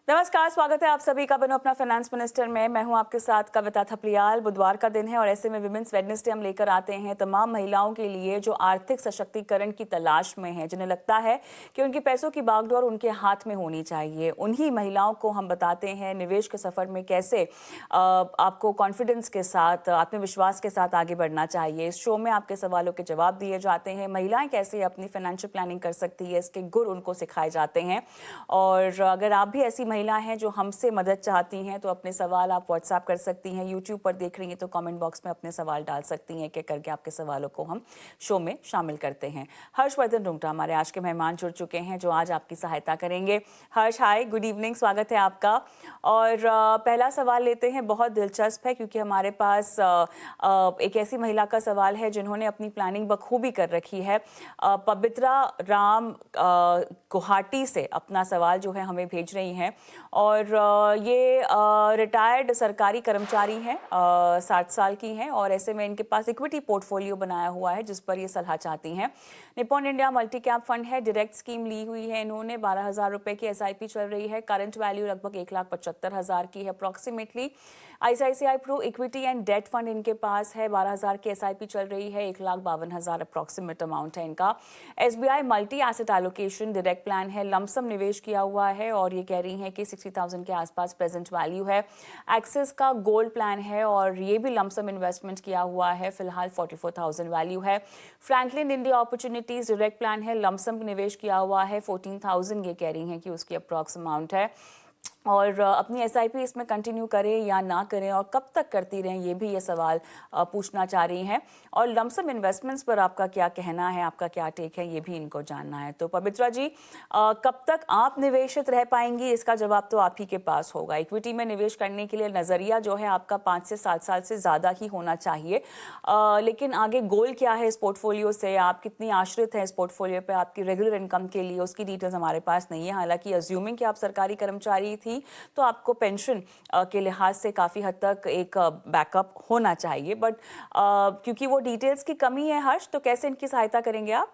नमस्कार, स्वागत है आप सभी का बनो अपना फाइनेंस मिनिस्टर में। मैं हूं आपके साथ कविता थपलियाल। बुधवार का दिन है और ऐसे में विमेंस वेडनेसडे हम लेकर आते हैं तमाम महिलाओं के लिए जो आर्थिक सशक्तिकरण की तलाश में हैं, जिन्हें लगता है कि उनके पैसों की बागडोर उनके हाथ में होनी चाहिए। उन्हीं महिलाओं को हम बताते हैं निवेश के सफर में कैसे आपको कॉन्फिडेंस के साथ, आत्मविश्वास के साथ आगे बढ़ना चाहिए। इस शो में आपके सवालों के जवाब दिए जाते हैं। महिलाएं कैसे अपनी फाइनेंशियल प्लानिंग कर सकती है, इसके गुर उनको सिखाए जाते हैं। और अगर आप भी ऐसी महिला हैं जो हमसे मदद चाहती हैं तो अपने सवाल आप व्हाट्सएप कर सकती हैं। यूट्यूब पर देख रही हैं तो कमेंट बॉक्स में अपने सवाल डाल सकती हैं, कि करके आपके सवालों को हम शो में शामिल करते हैं। हर्षवर्धन रुंगटा हमारे आज के मेहमान जुड़ चुके हैं जो आज आपकी सहायता करेंगे। हर्ष, हाय, गुड इवनिंग, स्वागत है आपका। और पहला सवाल लेते हैं, बहुत दिलचस्प है क्योंकि हमारे पास एक ऐसी महिला का सवाल है जिन्होंने अपनी प्लानिंग बखूबी कर रखी है। पवित्रा राम गुवाहाटी से अपना सवाल जो है हमें भेज रही हैं। और ये रिटायर्ड सरकारी कर्मचारी हैं, 60 साल की हैं और ऐसे में इनके पास इक्विटी पोर्टफोलियो बनाया हुआ है जिस पर ये सलाह चाहती हैं। Nippon India multi cap fund है, डायरेक्ट स्कीम ली हुई है इन्होंने, 12,000 रुपए की एसआईपी चल रही है। करंट वैल्यू लगभग 1,75,000 की है approximately. ICICI Pru equity and debt fund इनके पास है, 12,000 की एसआईपी चल रही है, 1,52,000 अप्रॉक्सीमेट अमाउंट है इनका। SBI multi asset allocation direct plan है, लमसम निवेश किया हुआ है और ये कह रही हैं कि 60,000 के आसपास प्रेजेंट वैल्यू है। एक्सिस का गोल्ड प्लान है और ये भी लमसम इन्वेस्टमेंट किया हुआ है, फिलहाल 44,000 वैल्यू है। Franklin India opportunities direct plan है, लमसम निवेश किया हुआ है, 14,000 ये कह रही हैं कि उसकी अप्रॉक्स अमाउंट है। और अपनी एसआईपी इसमें कंटिन्यू करें या ना करें और कब तक करती रहें, ये भी ये सवाल पूछना चाह रही हैं। और लमसम इन्वेस्टमेंट्स पर आपका क्या कहना है, आपका क्या टेक है, ये भी इनको जानना है। तो पवित्रा जी, कब तक आप निवेशित रह पाएंगी, इसका जवाब तो आप ही के पास होगा। इक्विटी में निवेश करने के लिए नज़रिया जो है आपका 5 से 7 साल से ज़्यादा ही होना चाहिए। लेकिन आगे गोल क्या है इस पोर्टफोलियो से, आप कितनी आश्रित हैं इस पोर्टफोलियो पे आपकी रेगुलर इनकम के लिए, उसकी डिटेल्स हमारे पास नहीं है। हालांकि अज्यूमिंग कि आप सरकारी कर्मचारी थी तो आपको पेंशन के लिहाज से काफ़ी हद तक एक बैकअप होना चाहिए, बट क्योंकि वो डिटेल्स की कमी है हर्ष, तो कैसे इनकी सहायता करेंगे आप?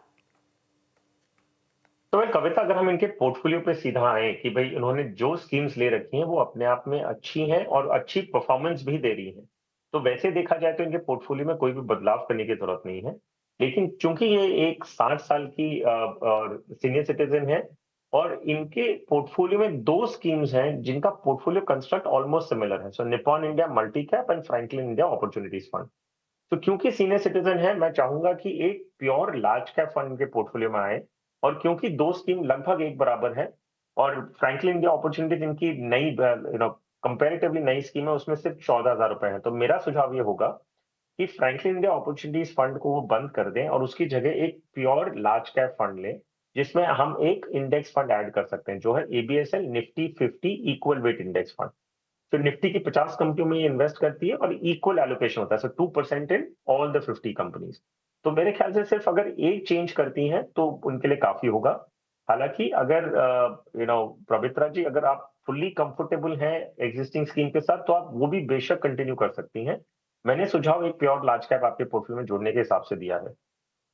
तो मैं कविता, अगर हम इनके पोर्टफोलियो पे सीधा आए कि भाई इन्होंने जो स्कीम्स ले रखी हैं वो अपने आप में अच्छी हैं और अच्छी परफॉर्मेंस भी दे रही हैं। तो वैसे देखा जाए तो इनके पोर्टफोलियो में कोई भी बदलाव करने की जरूरत नहीं है। लेकिन चूंकि ये एक 60 साल की सीनियर सिटीजन है और इनके पोर्टफोलियो में दो स्कीम्स हैं जिनका पोर्टफोलियो कंस्ट्रक्ट ऑलमोस्ट सिमिलर है। So Nippon India multi cap and Franklin India opportunities fund. तो क्योंकि सीनियर सिटीजन है, मैं चाहूंगा कि एक प्योर लार्ज कैप फंड के पोर्टफोलियो में आए। और क्योंकि दो स्कीम लगभग एक बराबर है और फ्रैंकलिन इंडिया अपॉर्चुनिटीज इनकी नई कंपैरेटिवली नई स्कीम है, उसमें सिर्फ 14,000 रुपए है। तो मेरा सुझाव ये होगा कि फ्रैंकलिन इंडिया अपॉर्चुनिटीज फंड को वो बंद कर दें और उसकी जगह एक प्योर लार्ज कैप फंड लें, जिसमें हम एक इंडेक्स फंड ऐड कर सकते हैं जो है ABSL Nifty 50 equal weight index fund. तो निफ्टी की 50 कंपनियों में ये इन्वेस्ट करती है और इक्वल एलोकेशन होता है, सो 2% इन ऑल द 50 कंपनीज। तो मेरे ख्याल से सिर्फ अगर एक चेंज करती हैं तो उनके लिए काफी होगा। हालांकि अगर पवित्रा जी, अगर आप फुल्ली कंफर्टेबल हैं एग्जिस्टिंग स्कीम के साथ तो आप वो भी बेशक कंटिन्यू कर सकती हैं। मैंने सुझाव एक प्योर लार्ज कैप आपके पोर्टफोलियो में जोड़ने के हिसाब से दिया है।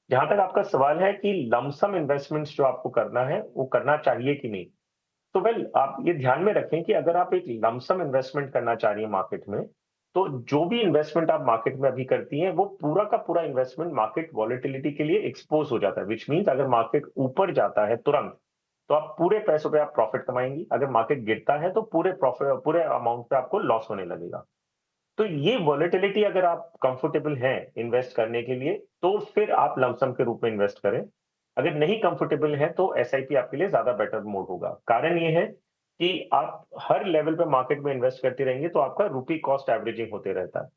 जहां तक आपका सवाल है कि लमसम इन्वेस्टमेंट्स जो आपको करना है वो करना चाहिए कि नहीं, तो आप ये ध्यान में रखें कि अगर आप एक लमसम इन्वेस्टमेंट करना चाह रही हैं मार्केट में, तो जो भी इन्वेस्टमेंट आप मार्केट में अभी करती हैं, वो पूरा का पूरा इन्वेस्टमेंट मार्केट वॉलेटिलिटी के लिए एक्सपोज हो जाता है, व्हिच मीन्स अगर मार्केट ऊपर जाता है तुरंत, तो आप पूरे पैसों पे आप प्रॉफिट कमाएंगी। अगर मार्केट गिरता है तो पूरे प्रॉफिट, पूरे अमाउंट पे आपको लॉस होने लगेगा। तो ये वॉलेटिलिटी अगर आप कंफर्टेबल हैं इन्वेस्ट करने के लिए, तो फिर आप लमसम के रूप में इन्वेस्ट करें। अगर नहीं कंफर्टेबल है तो एसआईपी आपके लिए ज्यादा बेटर मोड होगा। कारण ये है कि आप हर लेवल पे मार्केट में इन्वेस्ट करते रहेंगे तो आपका रुपी कॉस्ट एवरेजिंग होते रहता है।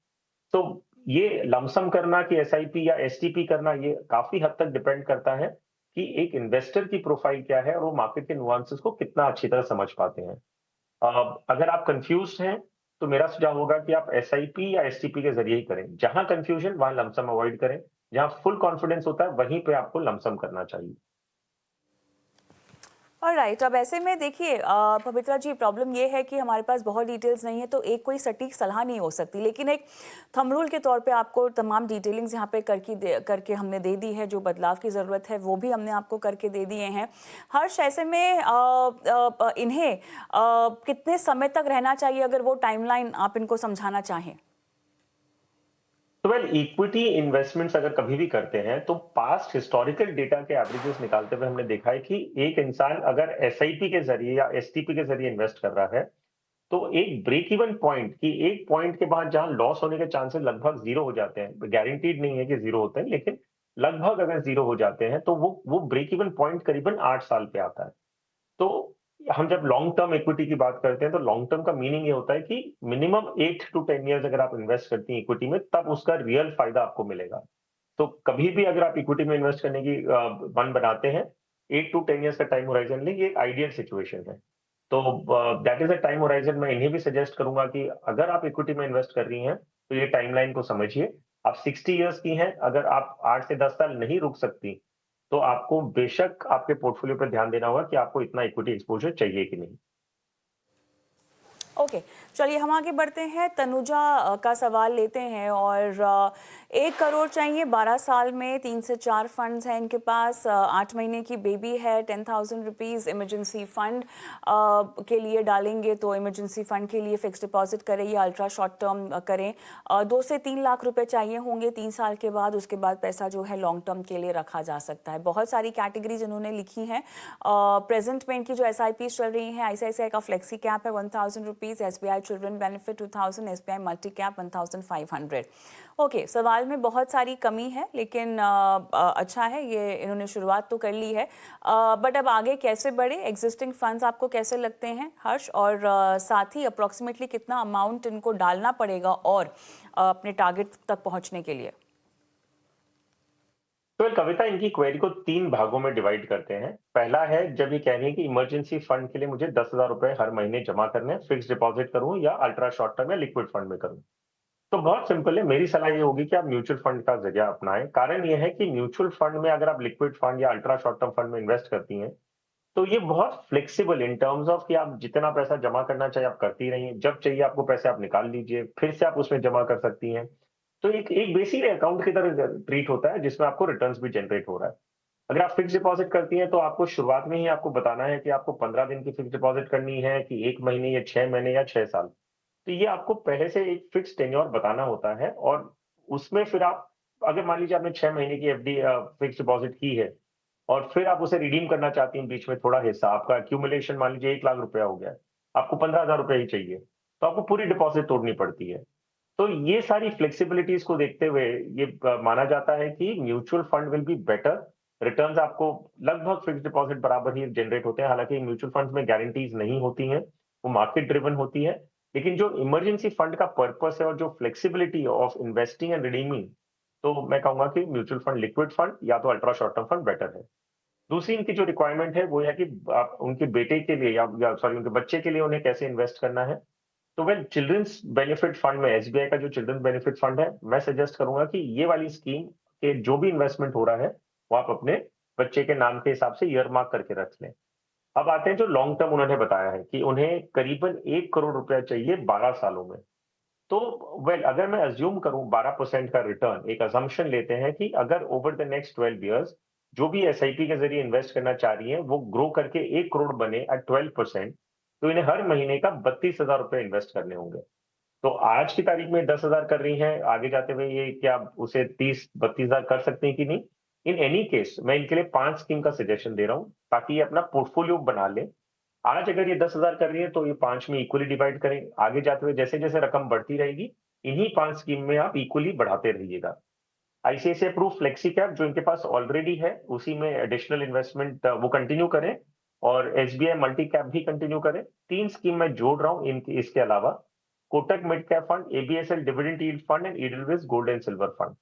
तो ये लमसम करना कि एसआईपी या एसटीपी करना, ये काफी हद तक डिपेंड करता है कि एक इन्वेस्टर की प्रोफाइल क्या है और वो मार्केट के नुआंसेस को कितना अच्छी तरह समझ पाते हैं। अगर आप कंफ्यूज्ड हैं तो मेरा सुझाव होगा कि आप एसआईपी या एसटीपी के जरिए ही करें। जहां कंफ्यूजन वहां लमसम अवॉइड करें, जहां फुल कॉन्फिडेंस होता है वहीं पे आपको लमसम करना चाहिए। ऑलराइट, अब ऐसे में देखिए पवित्रा जी, प्रॉब्लम ये है कि हमारे पास बहुत डिटेल्स नहीं है तो एक कोई सटीक सलाह नहीं हो सकती, लेकिन एक थंब रूल के तौर पे आपको तमाम डिटेलिंग्स यहाँ पे करके हमने दे दी है। जो बदलाव की ज़रूरत है वो भी हमने आपको करके दे दिए हैं। हर्ष, ऐसे में इन्हें कितने समय तक रहना चाहिए, अगर वो टाइमलाइन आप इनको समझाना चाहें? तो वेल, इक्विटी इन्वेस्टमेंट्स अगर कभी भी करते हैं तो पास्ट हिस्टोरिकल डेटा के एवरेजेस निकालते हुए हमने देखा है कि एक इंसान अगर एसआईपी के जरिए या एसटीपी के जरिए इन्वेस्ट कर रहा है तो एक ब्रेक इवन पॉइंट की एक पॉइंट के बाद जहां लॉस होने के चांसेस लगभग जीरो हो जाते हैं, गारंटीड नहीं है कि जीरो होते हैं लेकिन लगभग अगर जीरो हो जाते हैं तो वो ब्रेक इवन पॉइंट करीबन 8 साल पे आता है। तो हम जब लॉन्ग टर्म इक्विटी की बात करते हैं तो लॉन्ग टर्म का मीनिंग ये होता है कि मिनिमम 8 to 10 years अगर आप इन्वेस्ट करती हैं इक्विटी में तब उसका रियल फायदा आपको मिलेगा। तो कभी भी अगर आप इक्विटी में इन्वेस्ट करने की मन बनाते हैं, 8 to 10 years का टाइम होराइजन लें, ये एक आइडियल सिचुएशन है। तो that is a time horizon. मैं इन्हें भी सजेस्ट करूंगा कि अगर आप इक्विटी में इन्वेस्ट कर रही हैं तो ये टाइमलाइन को समझिए। आप 60 years की हैं, अगर आप 8 से 10 साल नहीं रुक सकती तो आपको बेशक आपके पोर्टफोलियो पर ध्यान देना होगा कि आपको इतना इक्विटी एक्सपोजर चाहिए कि नहीं। ओके, चलिए हम आगे बढ़ते हैं। तनुजा का सवाल लेते हैं, और 1 करोड़ चाहिए 12 साल में, 3 से 4 फंड्स हैं इनके पास, 8 महीने की बेबी है, 10,000 रुपीज़ इमरजेंसी फंड के लिए डालेंगे, तो इमरजेंसी फंड के लिए फिक्स डिपॉजिट करें या अल्ट्रा शॉर्ट टर्म करें। 2 से 3 लाख रुपए चाहिए होंगे 3 साल के बाद, उसके बाद पैसा जो है लॉन्ग टर्म के लिए रखा जा सकता है। बहुत सारी कैटेगरीज इन्होंने लिखी हैं। प्रेजेंट में इनकी जो SIPs चल रही हैं, ICICI का फ्लेक्सी कैप है 1,000 rupees, SBI children benefit 2,000, SBI multi cap 1,500। Okay, सवाल में बहुत सारी कमी है, लेकिन अच्छा है, ये इन्होंने शुरुआत तो कर ली है। बट अब आगे कैसे बढ़े, एग्जिस्टिंग फंड्स आपको कैसे लगते हैं हर्ष, और साथ ही अप्रोक्सीमेटली कितना अमाउंट इनको डालना पड़ेगा और अपने टारगेट तक पहुंचने के लिए? तो कविता, इनकी क्वेरी को 3 भागों में डिवाइड करते हैं। पहला है जब ये कह रही है कि इमरजेंसी फंड के लिए मुझे 10,000 रुपए हर महीने जमा करने हैं, फिक्स डिपॉजिट करूं या अल्ट्रा शॉर्ट टर्म या लिक्विड फंड में करूं। तो बहुत सिंपल है, मेरी सलाह ये होगी कि आप म्यूचुअल फंड का जरिया अपनाएं। कारण ये है कि म्यूचुअल फंड में अगर आप लिक्विड फंड या अल्ट्रा शॉर्ट टर्म फंड में इन्वेस्ट करती हैं तो ये बहुत फ्लेक्सिबल इन टर्म्स ऑफ कि आप जितना पैसा जमा करना चाहिए आप करती रहिए, जब चाहिए आपको पैसे आप निकाल लीजिए, फिर से आप उसमें जमा कर सकती हैं। तो एक एक बेसिक अकाउंट की तरह ट्रीट होता है जिसमें आपको रिटर्न्स भी जनरेट हो रहा है। अगर आप फिक्स डिपॉजिट करती हैं तो आपको शुरुआत में ही आपको बताना है कि आपको 15 दिन की फिक्स डिपॉजिट करनी है कि 1 महीने या 6 महीने या 6 साल। तो ये आपको पहले से एक फिक्स टेन्योर बताना होता है, और उसमें फिर आप, अगर मान लीजिए आपने 6 महीने की एफडी फिक्स डिपॉजिट की है और फिर आप उसे रिडीम करना चाहती हैं बीच में थोड़ा हिस्सा, आपका एक्यूमुलेशन मान लीजिए 1 लाख रुपया हो गया है, आपको 15,000 रुपए ही चाहिए, तो आपको पूरी डिपॉजिट तोड़नी पड़ती है। तो ये सारी फ्लेक्सिबिलिटीज को देखते हुए ये माना जाता है कि mutual fund will be better. Returns आपको लगभग फिक्स डिपॉजिट बराबर ही जनरेट होते हैं। हालांकि म्यूचुअल फंड्स में गारंटीज नहीं होती हैं, वो मार्केट ड्रिवन होती है। लेकिन जो इमरजेंसी फंड का पर्पस है और जो flexibility of investing and redeeming, तो मैं कहूंगा कि म्यूचुअल फंड, लिक्विड फंड या तो ultra short term fund better है। दूसरी इनकी जो रिक्वायरमेंट है वो है कि आप उनके बेटे के लिए या सॉरी उनके बच्चे के लिए उन्हें कैसे इन्वेस्ट करना है। तो वेल, चिल्ड्रंस बेनिफिट फंड में, एसबीआई का जो चिल्ड्रंस बेनिफिट फंड है, मैं सजेस्ट करूंगा कि ये वाली स्कीम के जो भी इन्वेस्टमेंट हो रहा है वो आप अपने बच्चे के नाम के हिसाब से ईयर मार्क करके रख लें। अब आते हैं जो लॉन्ग टर्म, उन्होंने बताया है कि उन्हें करीबन 1 करोड़ रुपया चाहिए 12 सालों में। तो वेल, अगर मैं अज्यूम करूं 12% का रिटर्न, एक अजम्पशन लेते हैं कि अगर ओवर द नेक्स्ट 12 years जो भी एसआईपी के जरिए इन्वेस्ट करना चाह रही है वो ग्रो करके 1 करोड़ बने एट 12%, तो इन्हें हर महीने का 32,000 रुपए इन्वेस्ट करने होंगे। तो आज की तारीख में 10,000 कर रही हैं, आगे जाते हुए ये क्या उसे 30-32,000 कर सकते हैं कि नहीं। इन एनी केस मैं इनके लिए 5 स्कीम का सजेशन दे रहा हूं ताकि ये अपना पोर्टफोलियो बना ले। आज अगर ये 10,000 कर रही है तो ये 5 में इक्वली डिवाइड करें। आगे जाते हुए जैसे जैसे रकम बढ़ती रहेगी इन्हीं 5 स्कीम में आप इक्वली बढ़ाते रहिएगा। आईसीआईसीआई प्रू फ्लेक्सी कैप जो इनके पास ऑलरेडी है उसी में एडिशनल इन्वेस्टमेंट वो कंटिन्यू करें, और एसबीआई मल्टी कैप भी कंटिन्यू करें। 3 स्कीम मैं जोड़ रहा हूं इनके, इसके अलावा Kotak mid cap fund, ABSL dividend yield fund and Edelweiss gold and silver fund.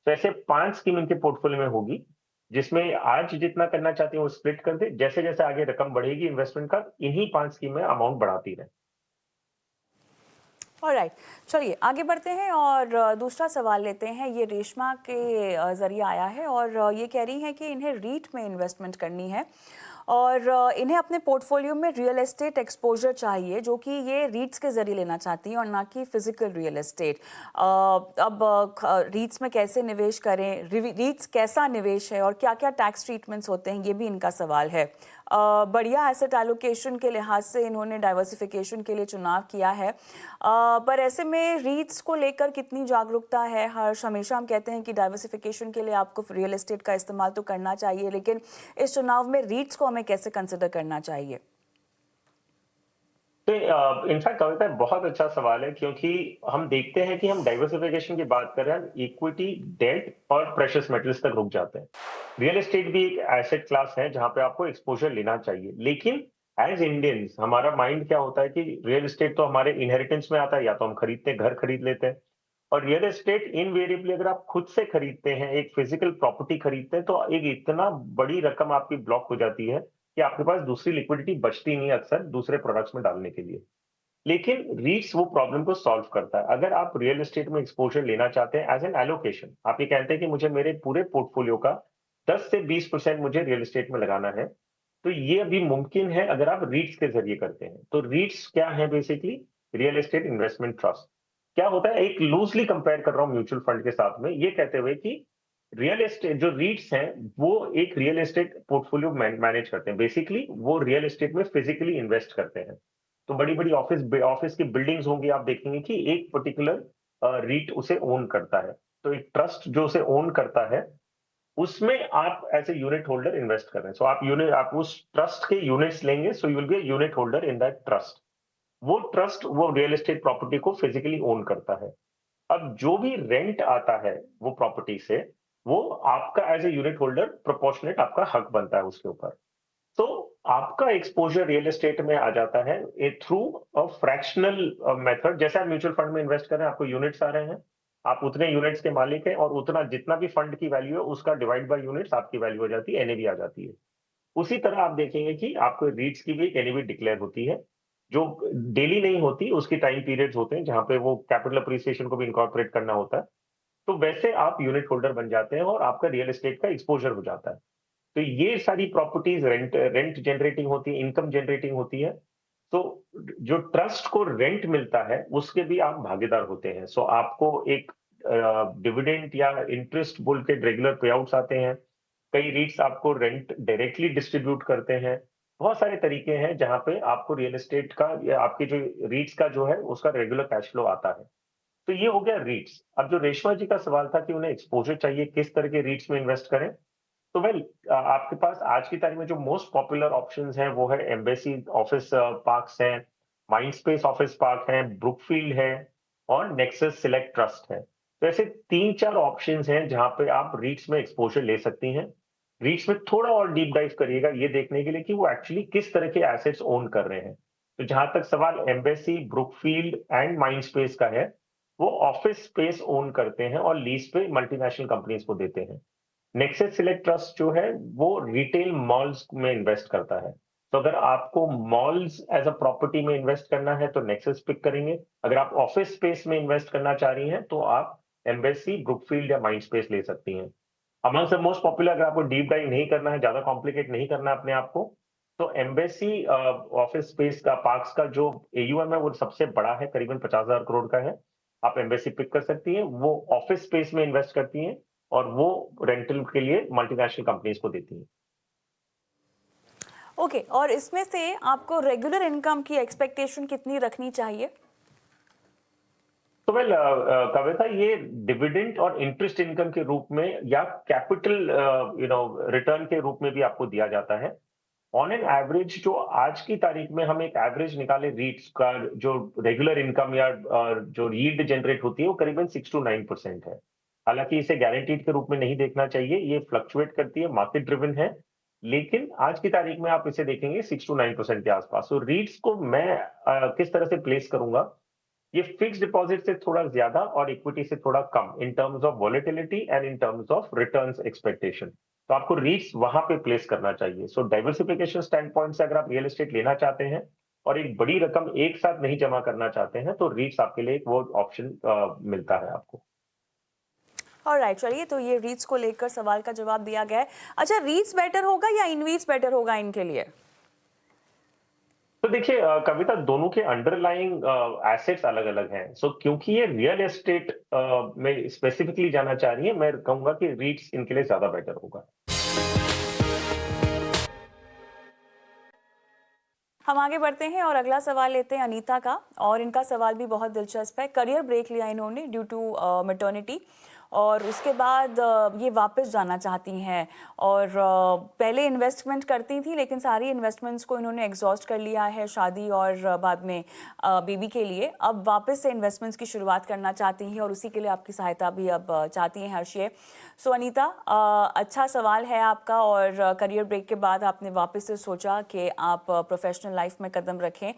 तो ऐसे 5 स्कीम इनके पोर्टफोलियो में होगी, जिसमें आज जितना करना चाहते हैं वो स्प्लिट कर दे, जैसे जैसे आगे रकम बढ़ेगी इन्वेस्टमेंट का इन्हीं 5 स्कीम में अमाउंट बढ़ाती रहे। ऑलराइट, चलिए आगे बढ़ते हैं और दूसरा सवाल लेते हैं। ये रेशमा के ज़रिए आया है, और ये कह रही हैं कि इन्हें रीट में इन्वेस्टमेंट करनी है, और इन्हें अपने पोर्टफोलियो में रियल एस्टेट एक्सपोजर चाहिए, जो कि ये रीट्स के जरिए लेना चाहती हैं और ना कि फिजिकल रियल एस्टेट। अब रीट्स में कैसे निवेश करें, रीट्स कैसा निवेश है और क्या क्या टैक्स ट्रीटमेंट्स होते हैं, ये भी इनका सवाल है। बढ़िया एसेट एलोकेशन के लिहाज से इन्होंने डाइवर्सिफिकेशन के लिए चुनाव किया है, पर ऐसे में रीट्स को लेकर कितनी जागरूकता है? हर्ष, हमेशा हम कहते हैं कि डाइवर्सिफिकेशन के लिए आपको रियल एस्टेट का इस्तेमाल तो करना चाहिए, लेकिन इस चुनाव में रीट्स को हमें कैसे कंसिडर करना चाहिए? तो इनफैक्ट कविता बहुत अच्छा सवाल है, क्योंकि हम देखते हैं कि हम डाइवर्सिफिकेशन की बात कर रहे हैं, इक्विटी, डेट और प्रेशियस मेटल्स तक रुक जाते हैं। रियल एस्टेट भी एक एसेट क्लास है जहां पे आपको एक्सपोजर लेना चाहिए, लेकिन एज इंडियंस हमारा माइंड क्या होता है कि रियल एस्टेट तो हमारे इनहेरिटेंस में आता है, या तो हम खरीदते हैं, घर खरीद लेते हैं। और रियल एस्टेट इनवेरिएबली अगर आप खुद से खरीदते हैं, एक फिजिकल प्रॉपर्टी खरीदते हैं, तो एक इतना बड़ी रकम आपकी ब्लॉक हो जाती है कि आपके पास दूसरी लिक्विडिटी बचती नहीं अक्सर दूसरे प्रोडक्ट्स में डालने के लिए। लेकिन रीट्स वो प्रॉब्लम को सॉल्व करता है। अगर आप रियल एस्टेट में एक्सपोजर लेना चाहते हैं एज एन एलोकेशन, आप ये कहते हैं कि मुझे मेरे पूरे पोर्टफोलियो का 10 से 20% मुझे रियल एस्टेट में लगाना है, तो ये अभी मुमकिन है अगर आप रीट्स के जरिए करते हैं। तो रीट्स क्या है? Basically real estate investment trust. क्या होता है, एक लूजली कंपेयर कर रहा हूं म्यूचुअल फंड के साथ में, ये कहते हुए कि रियल एस्टेट जो रीट्स हैं वो एक रियल एस्टेट पोर्टफोलियो मैनेज करते हैं। बेसिकली वो रियल एस्टेट में फिजिकली इन्वेस्ट करते हैं। तो बड़ी-बड़ी ऑफिस ऑफिस की बिल्डिंग्स होंगी, आप देखेंगे कि एक पर्टिकुलर रीट उसे ओन करता है। तो एक ट्रस्ट जो उसे ओन करता है, उसमें आप as a unit holder invest कर रहे हैं। सो आप उस ट्रस्ट के यूनिट्स लेंगे, so you will be a unit holder in that trust. वो ट्रस्ट वो रियल एस्टेट प्रॉपर्टी को फिजिकली ओन करता है। अब जो भी रेंट आता है वो प्रॉपर्टी से, वो आपका as a unit holder proportionate आपका हक बनता है उसके ऊपर। तो आपका एक्सपोज़र रियल एस्टेट में आ जाता है थ्रू अ फ्रैक्शनल मेथड। जैसे आप म्यूचुअल फंड में इन्वेस्ट कर रहे हैं, आपको यूनिट्स आ रहे हैं, आप उतने यूनिट्स के मालिक हैं, और उतना जितना भी फंड की वैल्यू है उसका डिवाइड बाय यूनिट्स आपकी वैल्यू हो जाती है, एनएवी आ जाती है। उसी तरह आप देखेंगे कि आपको रीट्स की भी एक एनएवी डिक्लेयर होती है, जो डेली नहीं होती, उसकी टाइम पीरियड्स होते हैं जहां पे वो कैपिटल अप्रिसिएशन को भी इनकॉर्पोरेट करना होता है। तो वैसे आप यूनिट होल्डर बन जाते हैं और आपका रियल एस्टेट का एक्सपोज़र हो जाता है। तो ये सारी प्रॉपर्टीज रेंट रेंट जनरेटिंग होती है, इनकम जनरेटिंग होती है। तो जो ट्रस्ट को रेंट मिलता है उसके भी आप भागीदार होते हैं। सो आपको एक डिविडेंड या इंटरेस्ट बोल के रेगुलर पे आउट्स आते हैं। कई रीट्स आपको रेंट डायरेक्टली डिस्ट्रीब्यूट करते हैं। बहुत सारे तरीके हैं जहां पे आपको रियल एस्टेट का या आपके जो रीट्स का जो है उसका रेगुलर कैश फ्लो आता है। तो ये हो गया रीट्स। अब जो रेशमा जी का सवाल था कि उन्हें एक्सपोजर चाहिए, किस तरह के रीट्स में इन्वेस्ट करें, तो आपके पास आज की तारीख में जो मोस्ट पॉपुलर ऑप्शंस हैं वो है एम्बेसी ऑफिस पार्क्स हैं, माइंडस्पेस ऑफिस पार्क है, ब्रुकफील्ड है और नेक्सस सिलेक्ट ट्रस्ट है। तो ऐसे 3-4 ऑप्शंस हैं जहां पे आप रीट्स में एक्सपोजर ले सकती हैं। रीट्स में थोड़ा और डीप डाइव करिएगा ये देखने के लिए कि वो एक्चुअली किस तरह के एसेट्स ओन कर रहे हैं। तो जहां तक सवाल एम्बेसी, ब्रुकफील्ड एंड माइंडस्पेस का है, वो ऑफिस स्पेस ओन करते हैं और लीज पे मल्टीनेशनल कंपनीज को देते हैं। नेक्सस सिलेक्ट ट्रस्ट जो है वो रिटेल मॉल्स में इन्वेस्ट करता है। तो अगर आपको मॉल्स एज अ प्रॉपर्टी में इन्वेस्ट करना है तो नेक्सस पिक करेंगे। अगर आप ऑफिस स्पेस में इन्वेस्ट करना चाह रही हैं तो आप एम्बेसी, ब्रुकफील्ड या माइंड स्पेस ले सकती हैं। अमंग द मोस्ट पॉपुलर, अगर आपको डीप डाइव नहीं करना है, ज्यादा कॉम्प्लिकेट नहीं करना है अपने आप को, तो एम्बेसी ऑफिस स्पेस का पार्क्स का जो एयूएम है वो सबसे बड़ा है, करीबन 50,000 करोड़ का है। आप एम्बेसी पिक कर सकती हैं। वो ऑफिस स्पेस में इन्वेस्ट करती हैं और वो रेंटल के लिए मल्टीनेशनल कंपनीज को देती हैं। ओके, और इसमें से आपको रेगुलर इनकम की एक्सपेक्टेशन कितनी रखनी चाहिए? तो कविता, ये डिविडेंड और इंटरेस्ट इनकम के रूप में या कैपिटल रिटर्न के रूप में भी आपको दिया जाता है। ऑन एन एवरेज जो आज की तारीख में हम एक एवरेज निकाले रीट्स का, जो रेगुलर इनकम या जो यील्ड जनरेट होती है वो करीबन 6 to 9% है। हालांकि इसे गारंटीड के रूप में नहीं देखना चाहिए, ये फ्लक्चुएट करती है, मार्केट ड्रिवन है। लेकिन आज की तारीख में आप इसे देखेंगे 6 to 9% के आसपास। तो रीट्स को मैं किस तरह से प्लेस करूंगा, ये फिक्स डिपॉजिट से थोड़ा ज्यादा और इक्विटी से थोड़ा कम in terms of volatility and in terms of returns expectation. तो आपको रीट्स वहां पे प्लेस करना चाहिए। सो डाइवर्सिफिकेशन स्टैंड पॉइंट से अगर आप रियल एस्टेट लेना चाहते हैं और एक बड़ी रकम एक साथ नहीं जमा करना चाहते हैं, तो रीट्स आपके लिए एक वो ऑप्शन मिलता है आपको। ऑलराइट, चलिए, तो ये रीट्स को लेकर सवाल का जवाब दिया गया है। अच्छा, रीट्स बेटर होगा या इनवीट्स बेटर होगा इनके लिए? तो देखिए कविता, दोनों के अंडरलाइंग एसेट्स अलग-अलग हैं। सो क्योंकि ये रियल एस्टेट में स्पेसिफिकली जाना चाह रही है, मैं कहूँगा कि रीट्स इनके लिए ज़्यादा बेटर होगा। हम आगे बढ़ते हैं और अगला सवाल लेते हैं अनीता का, और इनका सवाल भी बहुत दिलचस्प है। करियर ब्रेक लिया इन्होंने ड्यू टू मैटर्निटी, और उसके बाद ये वापस जाना चाहती हैं, और पहले इन्वेस्टमेंट करती थी लेकिन सारी इन्वेस्टमेंट्स को इन्होंने एग्जॉस्ट कर लिया है शादी और बाद में बेबी के लिए। अब वापस से इन्वेस्टमेंट्स की शुरुआत करना चाहती हैं और उसी के लिए आपकी सहायता भी अब चाहती हैं हर्षिए। सो अनीता, अच्छा सवाल है आपका, और करियर ब्रेक के बाद आपने वापस से सोचा कि आप प्रोफेशनल लाइफ में कदम रखें।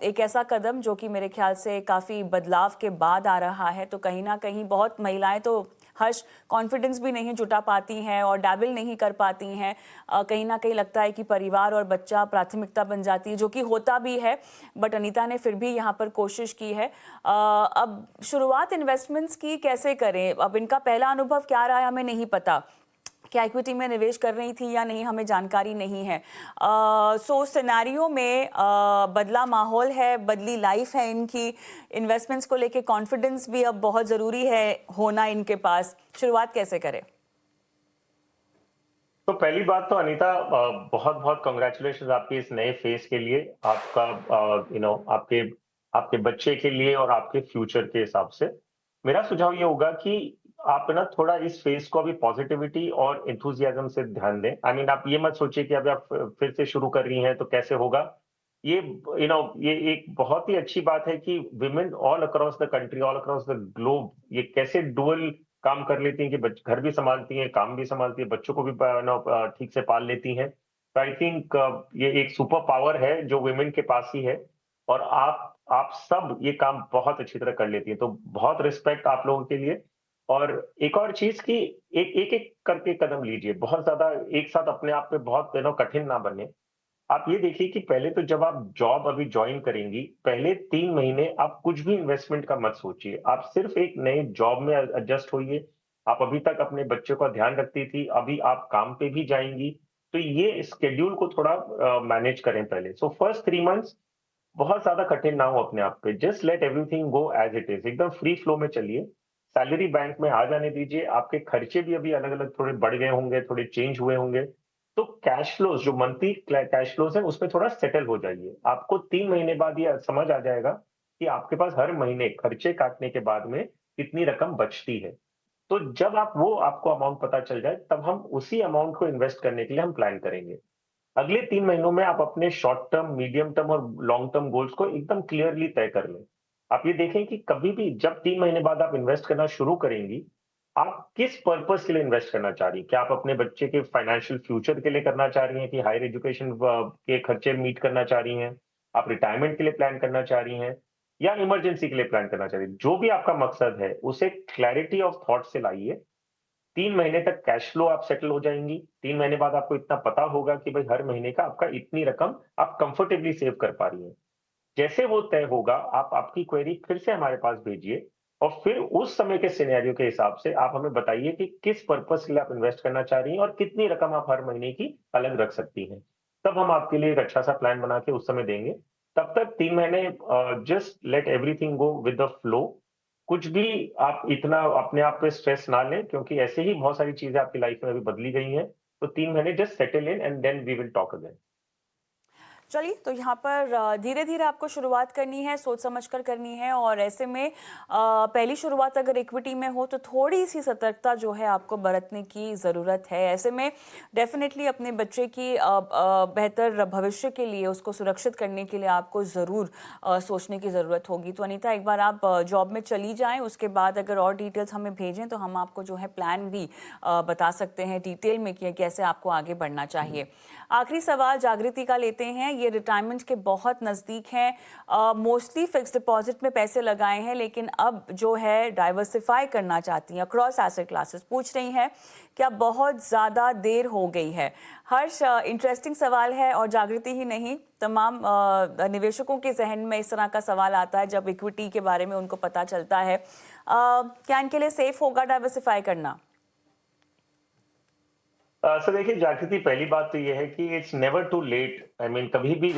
एक ऐसा कदम जो कि मेरे ख्याल से काफ़ी बदलाव के बाद आ रहा है, तो कहीं ना कहीं बहुत महिलाएं तो हर्ष कॉन्फिडेंस भी नहीं जुटा पाती हैं और डैबल नहीं कर पाती हैं। कहीं ना कहीं लगता है कि परिवार और बच्चा प्राथमिकता बन जाती है, जो कि होता भी है, बट अनीता ने फिर भी यहाँ पर कोशिश की है। अब शुरुआत इन्वेस्टमेंट्स की कैसे करें? अब इनका पहला अनुभव क्या रहा है हमें नहीं पता, क्या इक्विटी में निवेश कर रही थी या नहीं, हमें जानकारी नहीं है। सो सिनेरियो में बदला माहौल है, बदली लाइफ है इनकी, इन्वेस्टमेंट्स को लेके कॉन्फिडेंस भी अब बहुत ज़रूरी है होना इनके पास। शुरुआत कैसे करें? तो पहली बात तो अनीता, बहुत-बहुत कांग्रेचुलेशंस आपके इस नए फेज़ के लिए। आपका आपके आपके बच्चे के लिए और आपके फ्यूचर के हिसाब से। मेरा सुझाव ये होगा कि आप ना थोड़ा इस फेज़ को अभी पॉजिटिविटी और एंथुसियाज़्म से ध्यान दें। आई मीन आप ये मत सोचिए कि अभी आप फिर से शुरू कर रही हैं तो कैसे होगा। ये ये एक बहुत ही अच्छी बात है कि women all across the country, all across the globe ये कैसे डुअल काम कर लेती हैं कि घर भी संभालती हैं, काम भी संभालती हैं, बच्चों को भी ठीक से पाल लेती हैं। तो आई थिंक ये एक सुपर पावर है जो वुमेन के पास ही है, और आप सब ये काम बहुत अच्छी तरह कर लेती हैं। तो बहुत रिस्पेक्ट आप लोगों के लिए। और एक और चीज़ कि एक-एक करके कदम लीजिए। बहुत ज़्यादा एक साथ अपने आप पे बहुत कठिन ना बने। आप ये देखिए कि पहले तो जब आप जॉब अभी जॉइन करेंगी, पहले 3 महीने आप कुछ भी इन्वेस्टमेंट का मत सोचिए। आप सिर्फ एक नए जॉब में एडजस्ट होइए। आप अभी तक अपने बच्चे का ध्यान रखती थी, अभी आप काम पे भी जाएँगी, तो ये शेड्यूल को थोड़ा मैनेज करें पहले। सो फर्स्ट 3 मंथ्स बहुत ज़्यादा कठिन ना हो अपने आप पे। Just let everything go as it is. एकदम फ्री फ्लो में चलिए। सैलरी बैंक में आ जाने दीजिए। आपके खर्चे भी अभी अलग-अलग थोड़े बढ़ गए होंगे, थोड़े चेंज हुए होंगे। तो कैश फ्लोज़ जो मंथली कैश फ्लोज़ हैं, उसमें थोड़ा सेटल हो जाइए। आपको 3 महीने बाद ये समझ आ जाएगा कि आपके पास हर महीने खर्चे काटने के बाद में कितनी रकम बचती है। तो जब आपको अमाउंट पता चल जाए, तब हम उसी अमाउंट को इन्वेस्ट करने के लिए हम प्लान करेंगे। अगले 3 महीनों में आप अपने शॉर्ट टर्म, मीडियम टर्म और लॉन्ग टर्म गोल्स को एकदम क्लियरली तय कर लें। आप ये देखें कि कभी भी जब 3 महीने बाद आप इन्वेस्ट करना शुरू करेंगी, आप किस पर्पज़ के लिए इन्वेस्ट करना चाह रही हैं? क्या आप अपने बच्चे के फाइनेंशियल फ्यूचर के लिए करना चाह रही हैं कि हायर एजुकेशन के खर्चे मीट करना चाह रही हैं? आप रिटायरमेंट के लिए प्लान करना चाह रही हैं? या इमरजेंसी के लिए प्लान करना चाह रही हैं? जो भी आपका मकसद है, उसे क्लैरिटी ऑफ थॉट से लाइए। 3 महीने तक कैश फ्लो आप सेटल हो जाएँगी। 3 महीने बाद आपको इतना पता होगा कि भई हर महीने का आपका इतनी रकम आप कंफर्टेबली सेव कर पा रही हैं। जैसे वो तय होगा, आप आपकी क्वेरी फिर से हमारे पास भेजिए, और फिर उस समय के सिनेरियो के हिसाब से आप हमें बताइए कि किस पर्पज़ के लिए आप इन्वेस्ट करना चाह रही हैं और कितनी रकम आप हर महीने की अलग रख सकती हैं। तब हम आपके लिए एक अच्छा-सा प्लान बना के उस समय देंगे। तब तक 3 महीने just let everything go with the flow. कुछ भी आप इतना अपने आप पे स्ट्रेस ना लें, क्योंकि ऐसे ही बहुत सारी चीज़ें आपकी लाइफ़ में अभी बदली गई हैं। तो 3 महीने just settle in and then we will talk again. चलिए, तो यहाँ पर धीरे धीरे आपको शुरुआत करनी है, सोच समझ कर करनी है, और ऐसे में पहली शुरुआत अगर इक्विटी में हो तो थोड़ी सी सतर्कता जो है आपको बरतने की ज़रूरत है। ऐसे में डेफिनेटली अपने बच्चे की बेहतर भविष्य के लिए, उसको सुरक्षित करने के लिए आपको ज़रूर सोचने की ज़रूरत होगी। तो अनीता, एक बार आप जॉब में चली जाएं, उसके बाद अगर और डिटेल्स हमें भेजें तो हम आपको जो है प्लान भी बता सकते हैं डिटेल में कि कैसे आपको आगे बढ़ना चाहिए। आखिरी सवाल जागृति का लेते हैं। ये रिटायरमेंट के बहुत नज़दीक हैं, मोस्टली फिक्स डिपॉजिट में पैसे लगाए हैं, लेकिन अब जो है डाइवर्सिफाई करना चाहती हैं अक्रॉस एसेट क्लासेस। पूछ रही हैं क्या बहुत ज़्यादा देर हो गई है? हर्ष, इंटरेस्टिंग सवाल है और जागृति ही नहीं, तमाम निवेशकों के जहन में इस तरह का सवाल आता है जब इक्विटी के बारे में उनको पता चलता है। क्या इनके लिए सेफ होगा डाइवर्सिफाई करना? सर देखिए जागृति, पहली बात तो ये है कि it's never too late. I mean कभी भी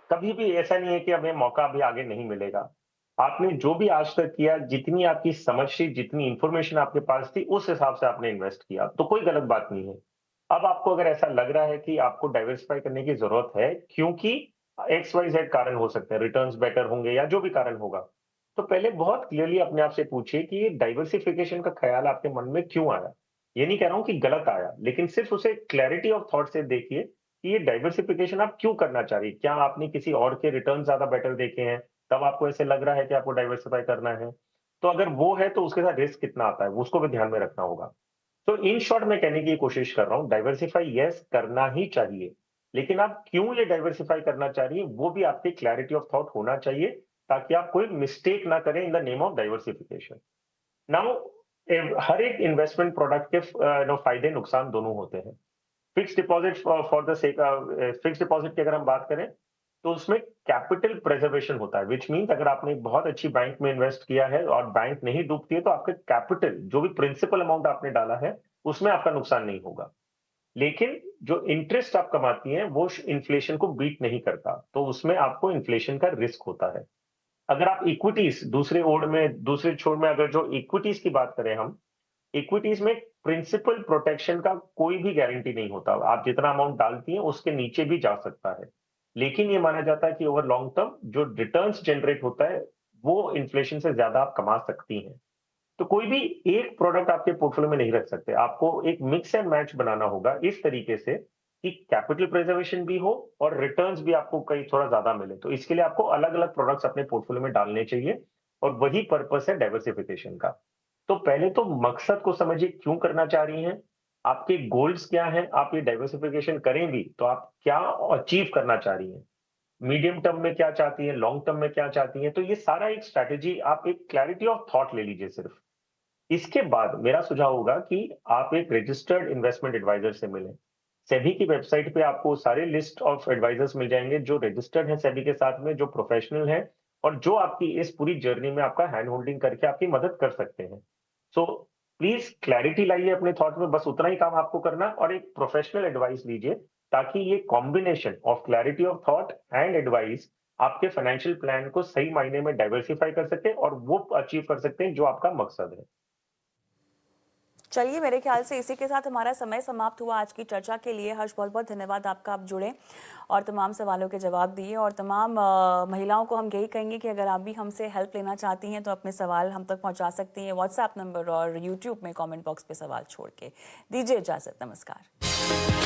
कभी भी ऐसा नहीं है कि हमें मौका अभी आगे नहीं मिलेगा। आपने जो भी आज तक किया, जितनी आपकी समझ थी, जितनी इंफॉर्मेशन आपके पास थी, उस हिसाब से आपने इन्वेस्ट किया, तो कोई गलत बात नहीं है। अब आपको अगर ऐसा लग रहा है कि आपको डाइवर्सिफाई करने की जरूरत है क्योंकि एक्स वाई जेड कारण हो सकते हैं, रिटर्न्स बेटर होंगे या जो भी कारण होगा, तो पहले बहुत क्लियरली अपने आप से पूछिए कि ये डाइवर्सिफिकेशन का ख्याल आपके मन में क्यों आया। ये नहीं कह रहा हूं कि गलत आया, लेकिन सिर्फ उसे क्लैरिटी ऑफ थॉट से देखिए कि ये डाइवर्सिफिकेशन आप क्यों करना चाह रही है। क्या आपने किसी और के रिटर्न ज्यादा बेटर देखे हैं, तब आपको ऐसे लग रहा है कि आपको डाइवर्सिफाई करना है? तो अगर वो है तो उसके साथ रिस्क कितना आता है, उसको भी ध्यान में रखना होगा। तो इन शॉर्ट मैं कहने की कोशिश कर रहा हूं, डाइवर्सिफाई यस करना ही चाहिए, लेकिन आप क्यों ये डाइवर्सिफाई करना चाह रही है वो भी आपकी क्लैरिटी ऑफ थॉट होना चाहिए, ताकि आप कोई मिस्टेक ना करें in the name of diversification. Now हर एक इन्वेस्टमेंट प्रोडक्ट के फायदे नुकसान दोनों होते हैं। Fix deposit for the sake fix deposit की अगर हम बात करें तो उसमें कैपिटल प्रिजर्वेशन होता है, विच मीन्स अगर आपने एक बहुत अच्छी बैंक में इन्वेस्ट किया है और बैंक नहीं डूबती है तो आपका कैपिटल, जो भी प्रिंसिपल अमाउंट आपने डाला है, उसमें आपका नुकसान नहीं होगा। लेकिन जो इंटरेस्ट आप कमाती हैं वो इन्फ्लेशन को बीट नहीं करता, तो उसमें आपको इन्फ्लेशन का रिस्क होता है। अगर आप इक्विटीज दूसरे छोर में अगर जो इक्विटीज की बात करें हम, इक्विटीज में प्रिंसिपल प्रोटेक्शन का कोई भी गारंटी नहीं होता। आप जितना अमाउंट डालती हैं उसके नीचे भी जा सकता है, लेकिन ये माना जाता है कि ओवर लॉन्ग टर्म जो रिटर्न्स जनरेट होता है वो इन्फ्लेशन से ज्यादा आप कमा सकती हैं। तो कोई भी एक प्रोडक्ट आपके पोर्टफोलियो में नहीं रख सकते, आपको एक मिक्स एंड मैच बनाना होगा इस तरीके से कि कैपिटल प्रिजर्वेशन भी हो और रिटर्न्स भी आपको कहीं थोड़ा ज्यादा मिले। तो इसके लिए आपको अलग अलग प्रोडक्ट्स अपने पोर्टफोलियो में डालने चाहिए, और वही पर्पस है डाइवर्सिफिकेशन का। तो पहले तो मकसद को समझिए, क्यों करना चाह रही हैं, आपके गोल्स क्या हैं, आप ये डाइवर्सिफिकेशन करें भी तो आप क्या अचीव करना चाह रही हैं, मीडियम टर्म में क्या चाहती हैं, लॉन्ग टर्म में क्या चाहती हैं। तो ये सारा एक स्ट्रैटेजी, आप एक क्लैरिटी ऑफ थॉट ले लीजिए सिर्फ। इसके बाद मेरा सुझाव होगा कि आप एक रजिस्टर्ड इन्वेस्टमेंट एडवाइजर से मिलें। सेबी की वेबसाइट पे आपको सारे लिस्ट ऑफ एडवाइजर्स मिल जाएंगे जो रजिस्टर्ड हैं सेबी के साथ में, जो प्रोफेशनल हैं और जो आपकी इस पूरी जर्नी में आपका हैंड होल्डिंग करके आपकी मदद कर सकते हैं। सो प्लीज क्लैरिटी लाइए अपने थॉट में, बस उतना ही काम आपको करना, और एक प्रोफेशनल एडवाइस लीजिए, ताकि ये combination of clarity of thought and advice आपके फाइनेंशियल प्लान को सही मायने में डाइवर्सिफाई कर सकते हैं और वो अचीव कर सकते हैं जो आपका मकसद है। चलिए, मेरे ख्याल से इसी के साथ हमारा समय समाप्त हुआ आज की चर्चा के लिए। हर्ष, बहुत बहुत धन्यवाद आपका, आप जुड़े और तमाम सवालों के जवाब दिए। और तमाम महिलाओं को हम यही कहेंगे कि अगर आप भी हमसे हेल्प लेना चाहती हैं तो अपने सवाल हम तक पहुंचा सकती हैं व्हाट्सएप नंबर और यूट्यूब में कमेंट बॉक्स पे सवाल छोड़ के। दीजिए इजाज़त, नमस्कार।